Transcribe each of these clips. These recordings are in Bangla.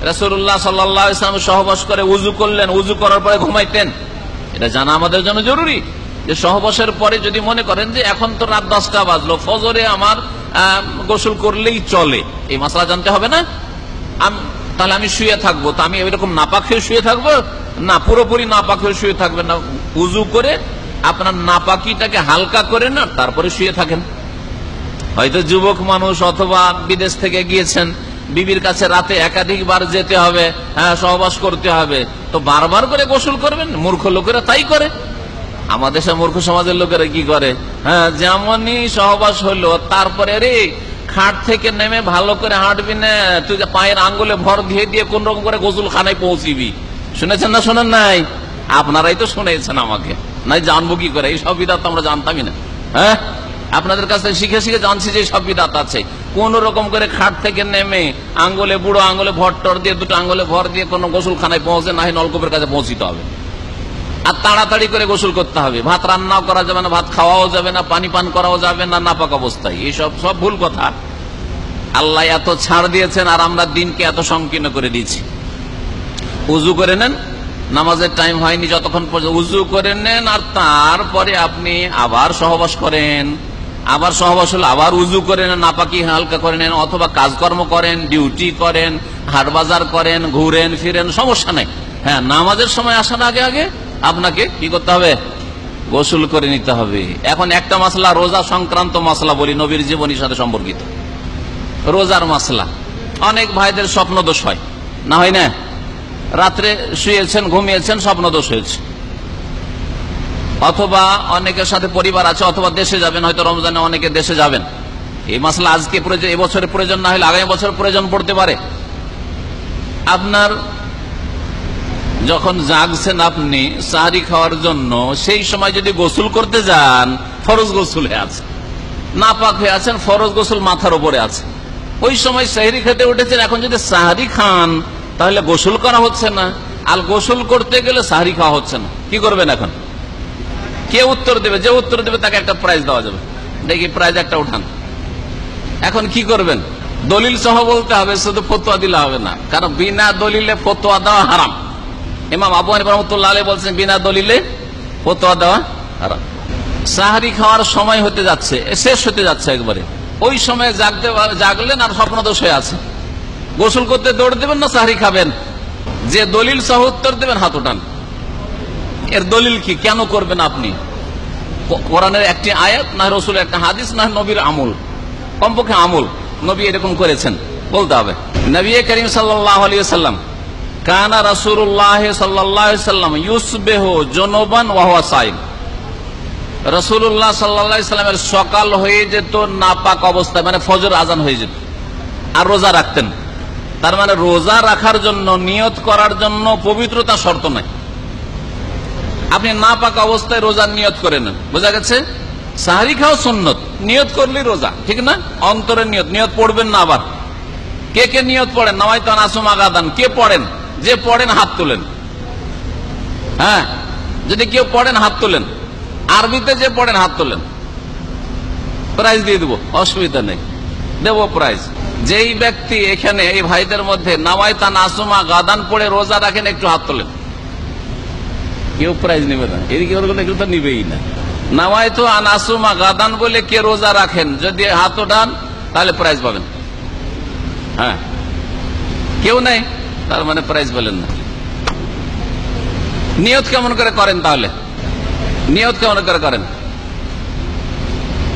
রাসূলুল্লাহ সাল্লাল্লাহু আলাইহি ওয়াসাল্লাম সহবাস করে উযু করলেন, উযু করার পরে ঘুমাইতেন। এটা জানা আমাদের জন্য জরুরি যে সহবাসের পরে যদি মনে করেন যে এখন তো রাত 10টা বাজলো, ফজরে আমার গোসল করলেই চলে, এই মাসলা জানতে হবে না। তাহলে আমি শুয়ে থাকবো, তো আমি এরকম নাপাক হয়ে শুয়ে থাকবো না, পুরোপুরি নাপাক হয়ে শুয়ে থাকবেন না। উযু করে আপনার নাপাকিটাকে হালকা করে না তারপরে শুয়ে থাকেন। হয়তো যুবক মানুষ অথবা বিদেশ থেকে গিয়েছেন, বিবির কাছে রাতে একাধিকবার যেতে হবে, সহবাস করতে হবে, তো বারবার করে গোসল করবেন? মূর্খ লোকেরা তাই করে। আমাদের দেশের মূর্খ সমাজের লোকেরা কি করে, যেমনই সহবাস হলো তারপরে রে খাট থেকে নেমে ভালো করে হাঁটবি না, তুই পায়ের আঙ্গুলে ভর দিয়ে দিয়ে কোন রকম করে গোসল খানায় পৌঁছিবি। শুনেছেন না শোনেন নাই? আপনারাই তো শুনেছেন, আমাকে নাই জানবো কি করে? এই সব বিধাত আমরা জানতামই না। আপনাদের কাছে শিখে শিখে জানছি যে সব বিধাত আছে। কোন রকম করে খাট থেকে নেমে আঙ্গুলে, বুড়ো আঙ্গুলে ভর টর দিয়ে, দুটো আঙ্গুলে ভর দিয়ে কোন গোসল খানায় পৌঁছে না, নলকূপের কাছে পৌঁছিতে হবে। আর তাড়াতাড়ি করে গোসল করতে হবে। ভাত রান্নাও করা যাবে না, ভাত খাওয়াও যাবে না, পানি পান করাও যাবে না নাপাক অবস্থায়। এইসব সব ভুল কথা। আল্লাহ এত ছাড় দিয়েছেন আর আমরা দিনকে এত সংকীর্ণ করে দিয়েছি। উযু করে নেন, নামাজের টাইম হয়নি যতক্ষণ পর্যন্ত উযু করে নেন, আর তারপরে আপনি আবার সহবাস করেন। আবার সহবাস হলে আবার উযু করে নেন, নাপাকি হালকা করে নেন, অথবা কাজকর্ম করেন, ডিউটি করেন, হাট বাজার করেন, ঘুরেন ফিরেন, সমস্যা নেই। নামাজের সময় আসার আগে আগে আপনাকে কি করতে হবে? গোসল করে নিতে হবে। এখন একটা মাসলা, রোজা সংক্রান্ত মাসলা বলি, নবীর জীবনীর সাথে সম্পর্কিত রোজার মাসলা। অনেক ভাইদের স্বপ্ন দোষ হয়, না হয় না? রাত্রে শুয়েছেন, ঘুমিয়েছেন, স্বপ্ন দোষ হয়েছে, অথবা অনেকের সাথে পরিবার আছে, অথবা দেশে যাবেন, হয়তো রমজানে অনেকে দেশে যাবেন। এই মাসলা আজকে প্রয়োজন, এবছরে প্রয়োজন না হলে আগামী বছর প্রয়োজন পড়তে পারে। আপনার যখন জাগছেন আপনি সাহরি খাওয়ার জন্য, সেই সময় যদি গোসল করতে যান, ফরজ গোসল হয়ে আছে, নাপাক হয়ে আছেন, ফরজ গোসল মাথার উপরে আছে, ওই সময় সাহরি খেতে উঠেছেন, এখন যদি সাহরি খান তাহলে গোসল করা হচ্ছে না, আর গোসল করতে গেলে সাহরি খাওয়া হচ্ছে না, কি করবেন এখন? কে উত্তর দেবে? যে উত্তর দেবে তাকে একটা প্রাইজ দেওয়া যাবে। দেখি প্রাইজ একটা উঠান। এখন কি করবেন? দলিল সহ বলতে হবে, শুধু ফতোয়া দিলে হবে না, কারণ বিনা দলিলে ফতোয়া দেওয়া হারাম। ইমাম আবু হানিফা রাহমাতুল্লাহ আলাইহি বলছেন বিনা দলিলে ফতোয়া দেওয়া হারাম। সাহরি খাওয়ার সময় হতে যাচ্ছে, শেষ হতে যাচ্ছে একবারে, ওই সময় জাগলেন আর স্বপ্নদোষ হয়ে আছে, গোসল করতে দৌড় দেবেন না সাহরি খাবেন? যে দলিল সহ উত্তর দেবেন হাত উঠান। এর দলিল কি? কেন করবেন আপনি? কোরআনের একটি আয়াত, না রাসূলের একটা হাদিস, না নবীর আমল, কমপক্ষে আমল নবী এরকম করেছেন বলতে হবে। নবী করিম সাল্লাল্লাহু আলাইহি ওয়াসাল্লাম কানা রাসূলুল্লাহ সাল্লাল্লাহু আলাইহি ওয়াসাল্লাম ইউসবিহু জুনুবান ওয়া হুয়া সাইম। রাসূলুল্লাহ সাল্লাল্লাহু আলাইহি ওয়াসাল্লামের সকাল হয়ে যেত নাপাক অবস্থায়, মানে ফজর আজান হয়ে যেত, আর রোজা রাখতেন। তার মানে রোজা রাখার জন্য, নিয়ত করার জন্য পবিত্রতা শর্ত নাই। আপনি নাপাক অবস্থায় রোজার নিয়ত করে নেন, বোঝা গেছে? সাহরি খাওয়া সুন্নত, নিয়ত করলেই রোজা, ঠিক না? অন্তরের নিয়ত, নিয়ত পড়বেন না। আবার কে কে নিয়ত পড়েন? নাওয়াইতু আন আসুমা গাদান, কে পড়েন? যে পড়েন হাত তোলেন। যদি কেউ পড়েন হাত তোলেন, আরবিতে যে পড়েন হাত তোলেন, প্রাইজ দিয়ে দেবো, অসুবিধা নেই, দেবো প্রাইজ। যেই ব্যক্তি এখানে এই ভাইদের মধ্যে নাওয়াইতু আন আসুমা গাদান পড়ে রোজা রাখেন, একটু হাত তোলেন। কেউ প্রাইজ নেবে না, এদিকে কেউ তো নিবেই না। নাওয়াইতু আন আসুমা গাদান বলে কে রোজা রাখেন, যদি হাত ওঠান তাহলে প্রাইজ পাবেন। কেউ নেই, তার মানে প্রাইজ পেলেন না। নিয়ত কেমন করে করেন তাহলে? নিয়ত কেমন করে করেন?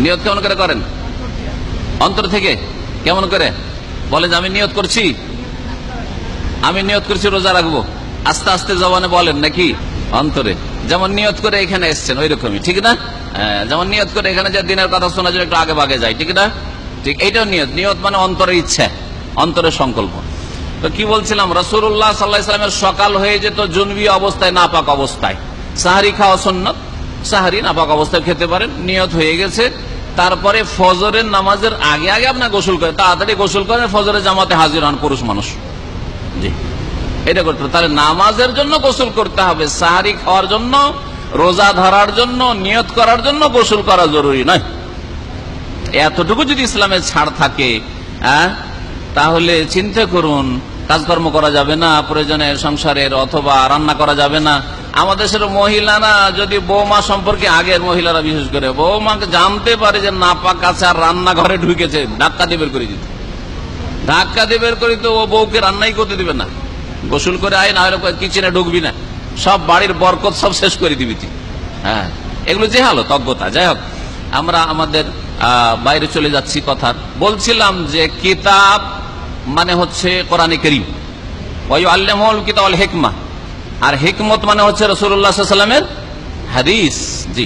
নিয়ত কেমন করে করেন? অন্তর থেকে। কেমন করে বলে যে আমি নিয়ত করছি, আমি নিয়ত করছি রোজা রাখবো, আস্তে আস্তে জবানে বলেন নাকি? অন্তরে। যেমন নিয়ত করে এখানে এসছেন ওই রকমই, ঠিক না? যেমন নিয়ত করে এখানে যে দিনের কথা শোনার জন্য একটু আগে ভাগে যায়, ঠিক না? ঠিক, এইটাও নিয়ত। নিয়ত মানে অন্তরের ইচ্ছা, অন্তরের সংকল্প। তো কি বলছিলাম, রাসূলুল্লাহ সাল্লাল্লাহু আলাইহি ওয়াসাল্লামের সকাল হয়ে যেত জুনবি অবস্থায়, নাপাক অবস্থায়। সাহরি খাওয়া সুন্নাত, সাহরি নাপাক অবস্থায় খেতে পারেন, নিয়ত হয়ে গেছে। তারপরে ফজরের নামাজের আগে আগে আপনার গোসল করেন, তাড়াতাড়ি গোসল করেন, ফজরের জামাতে হাজির হন পুরুষ মানুষ। জি, এটা করতে হবে। তাহলে নামাজের জন্য গোসল করতে হবে, সাহরি খাওয়ার জন্য, রোজা ধরার জন্য, নিয়ত করার জন্য গোসল করা জরুরি নয়। এতটুকু যদি ইসলামের ছাড় থাকে, তাহলে চিন্তা করুন কাজকর্ম করা যাবে না, প্রয়োজনে সংসারের অথবা রান্না করা যাবে না। আমাদের দেশের মহিলারা যদি বৌমা সম্পর্কে, আগের মহিলারা বিশেষ করে বৌমাকে জানতে পারে যে নাপাক আছে আর রান্নাঘরে ঢুকেছে, ধাক্কা দিয়ে বের করে দিত, ধাক্কা দিয়ে বের করে তো ও বউকে রান্নাই করতে দিবে না। গোসল করে আয়, না হলে কিচেনে ঢুকবি না, সব বাড়ির বরকত সব শেষ করে দিবি তুই। হ্যাঁ, এগুলো যে হালত অজ্ঞতা। যাই হোক, আমরা আমাদের বাইরে চলে যাচ্ছি। কথার বলছিলাম যে কিতাব মানে হচ্ছে কোরআনে কারীম, ওয়ায়ুআল্লিমুল কিতাব ওয়াল হিকমা, আর হিকমত মানে হচ্ছে রাসূলুল্লাহ সাল্লাল্লাহু আলাইহি ওয়াসাল্লামের হাদিস। জি।